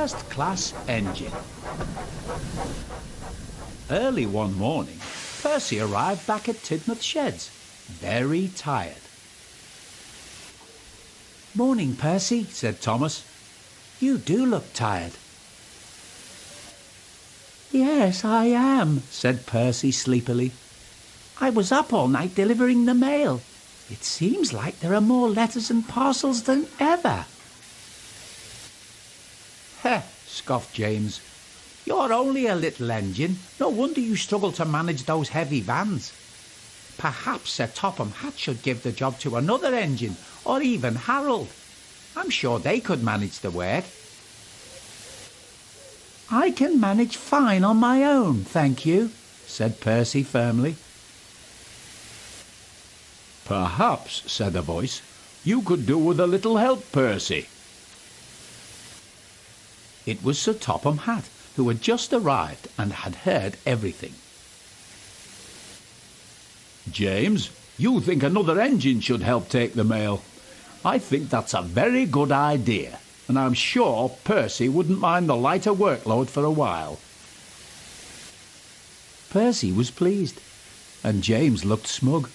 first-class engine. Early one morning, Percy arrived back at Tidmouth Sheds, very tired. "Morning, Percy," said Thomas. "You do look tired." "Yes, I am," said Percy sleepily. "I was up all night delivering the mail. It seems like there are more letters and parcels than ever." "Heh," scoffed James. "You're only a little engine. No wonder you struggle to manage those heavy vans. Perhaps Sir Topham Hatt should give the job to another engine, or even Harold. I'm sure they could manage the work." "I can manage fine on my own, thank you," said Percy firmly. "Perhaps," said a voice, "you could do with a little help, Percy." It was Sir Topham Hatt, who had just arrived and had heard everything. "James, you think another engine should help take the mail. I think that's a very good idea, and I'm sure Percy wouldn't mind the lighter workload for a while." Percy was pleased, and James looked smug.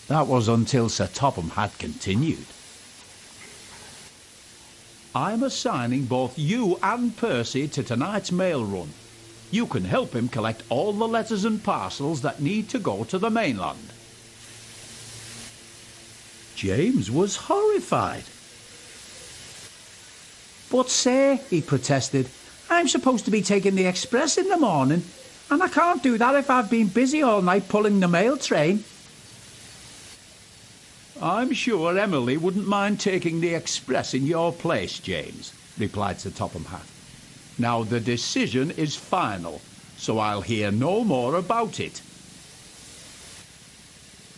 That was until Sir Topham Hatt continued. "I'm assigning both you and Percy to tonight's mail run. You can help him collect all the letters and parcels that need to go to the mainland." James was horrified. "But, sir," he protested, "I'm supposed to be taking the express in the morning, and I can't do that if I've been busy all night pulling the mail train." "I'm sure Emily wouldn't mind taking the express in your place, James," replied Sir Topham Hatt. "Now the decision is final, so I'll hear no more about it."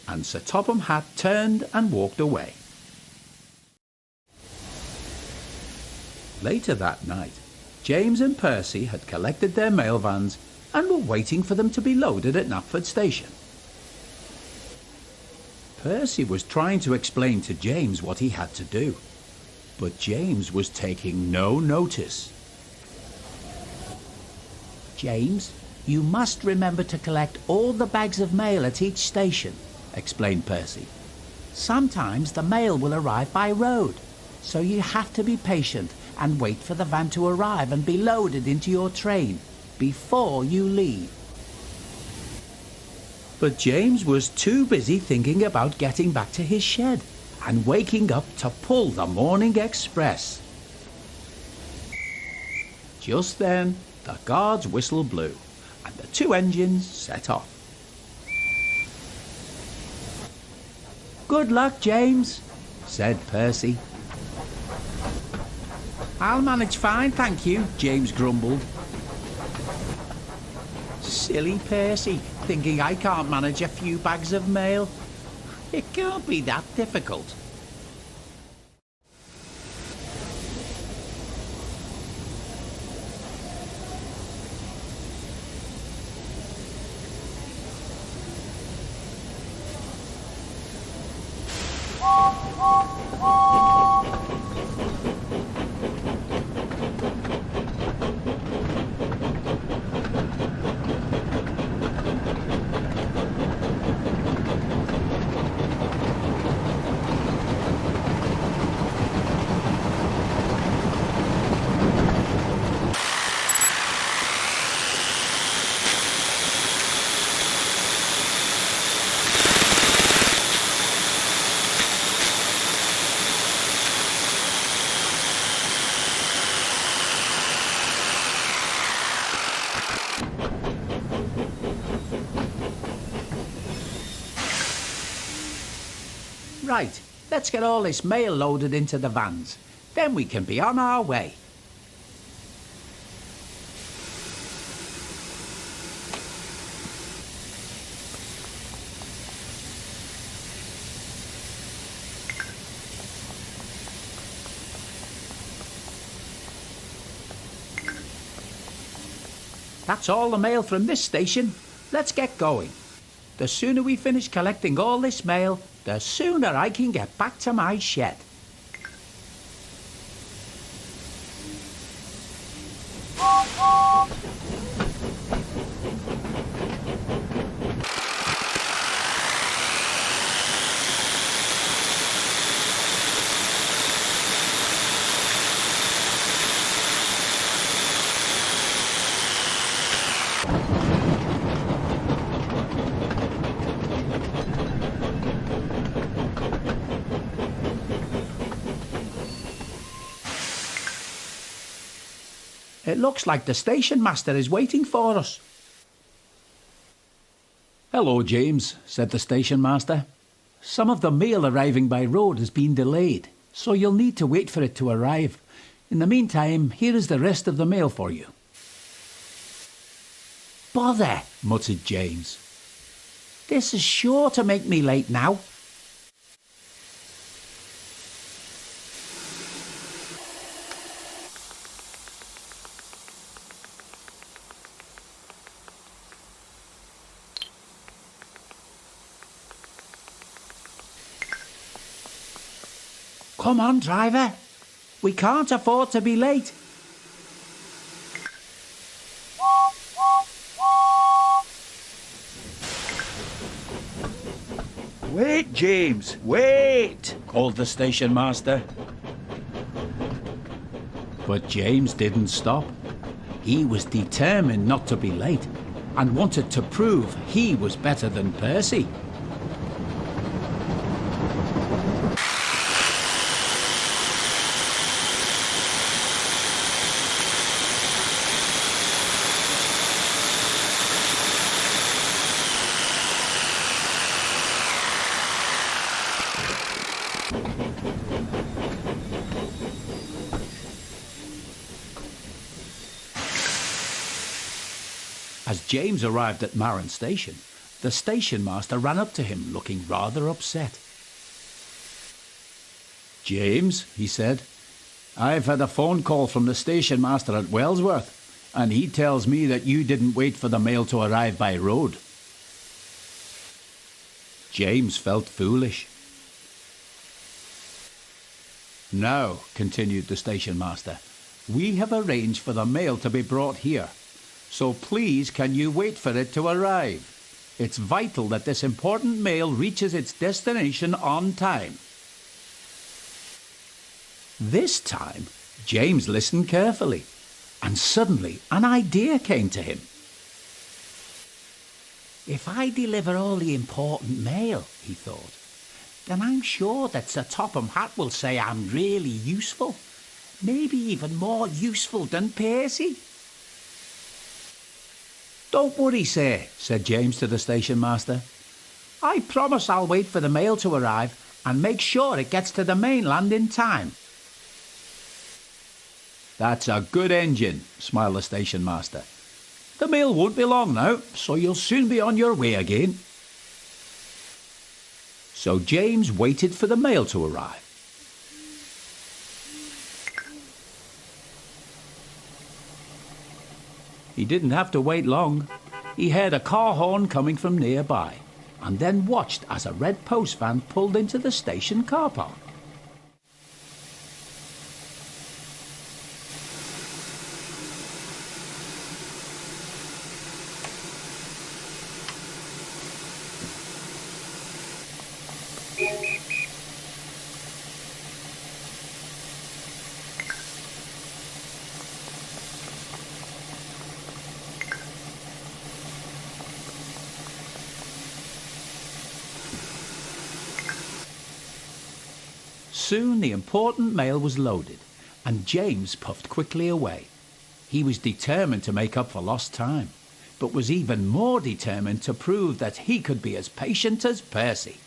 And Sir Topham Hatt turned and walked away. Later that night, James and Percy had collected their mail vans and were waiting for them to be loaded at Knapford Station. Percy was trying to explain to James what he had to do, but James was taking no notice. "James, you must remember to collect all the bags of mail at each station," explained Percy. "Sometimes the mail will arrive by road, so you have to be patient and wait for the van to arrive and be loaded into your train before you leave." But James was too busy thinking about getting back to his shed and waking up to pull the morning express. Just then, the guard's whistle blew, and the two engines set off. "Good luck, James," said Percy. "I'll manage fine, thank you," James grumbled. Silly Percy, thinking I can't manage a few bags of mail. It can't be that difficult. Right, let's get all this mail loaded into the vans. Then we can be on our way. That's all the mail from this station. Let's get going. The sooner we finish collecting all this mail, the sooner I can get back to my shed. It looks like the station master is waiting for us. "Hello, James," said the station master. "Some of the mail arriving by road has been delayed, so you'll need to wait for it to arrive. In the meantime, here is the rest of the mail for you." Bother, muttered James. This is sure to make me late now. Come on, driver. We can't afford to be late. "Wait, James, wait!" called the station master. But James didn't stop. He was determined not to be late and wanted to prove he was better than Percy. As James arrived at Marron Station, the station master ran up to him looking rather upset. "James," he said, "I've had a phone call from the station master at Wellsworth, and he tells me that you didn't wait for the mail to arrive by road." James felt foolish. "Now," continued the station master, "we have arranged for the mail to be brought here. So please, can you wait for it to arrive? It's vital that this important mail reaches its destination on time." This time, James listened carefully, and suddenly an idea came to him. If I deliver all the important mail, he thought, then I'm sure that Sir Topham Hatt will say I'm really useful. Maybe even more useful than Percy. "Don't worry, sir," said James to the station master. "I promise I'll wait for the mail to arrive and make sure it gets to the mainland in time." "That's a good engine," smiled the station master. "The mail won't be long now, so you'll soon be on your way again." So James waited for the mail to arrive. He didn't have to wait long. He heard a car horn coming from nearby, and then watched as a red post van pulled into the station car park. Soon the important mail was loaded, and James puffed quickly away. He was determined to make up for lost time, but was even more determined to prove that he could be as patient as Percy.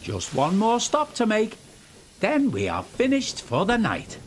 Just one more stop to make. Then we are finished for the night.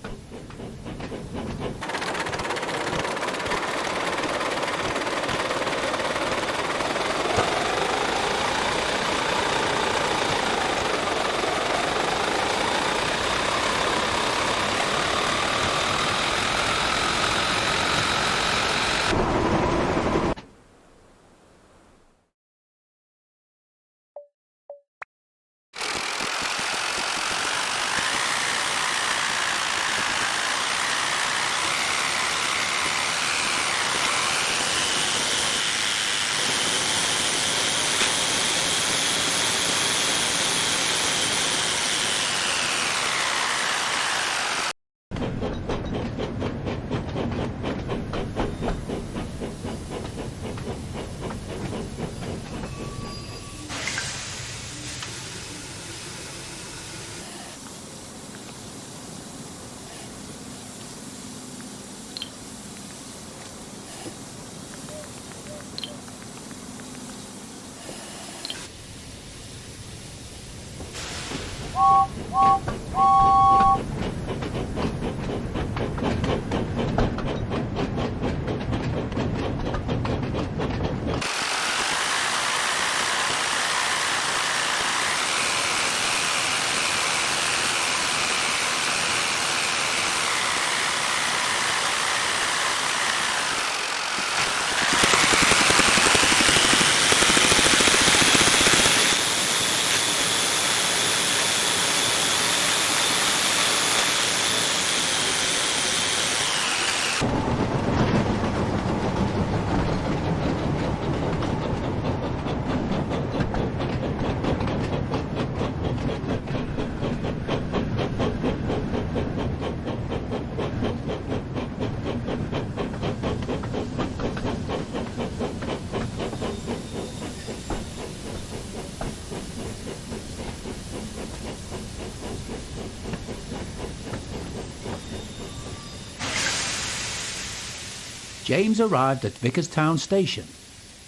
James arrived at Vicarstown station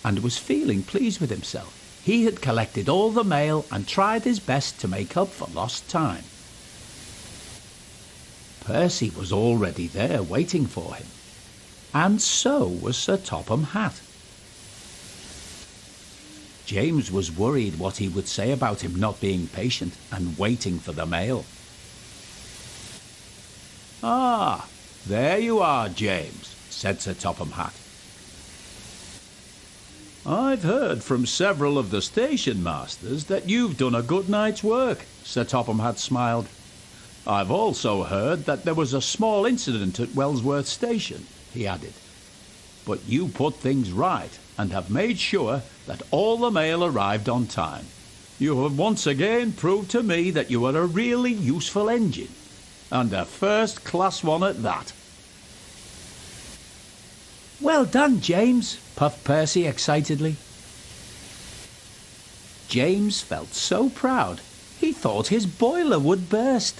and was feeling pleased with himself. He had collected all the mail and tried his best to make up for lost time. Percy was already there waiting for him, and so was Sir Topham Hatt. James was worried what he would say about him not being patient and waiting for the mail. "Ah, there you are, James," said Sir Topham Hatt. "I've heard from several of the station masters that you've done a good night's work," Sir Topham Hatt smiled. "I've also heard that there was a small incident at Wellsworth station," he added. "But you put things right and have made sure that all the mail arrived on time. You have once again proved to me that you are a really useful engine, and a first-class one at that." "Well done, James," puffed Percy excitedly. James felt so proud he thought his boiler would burst.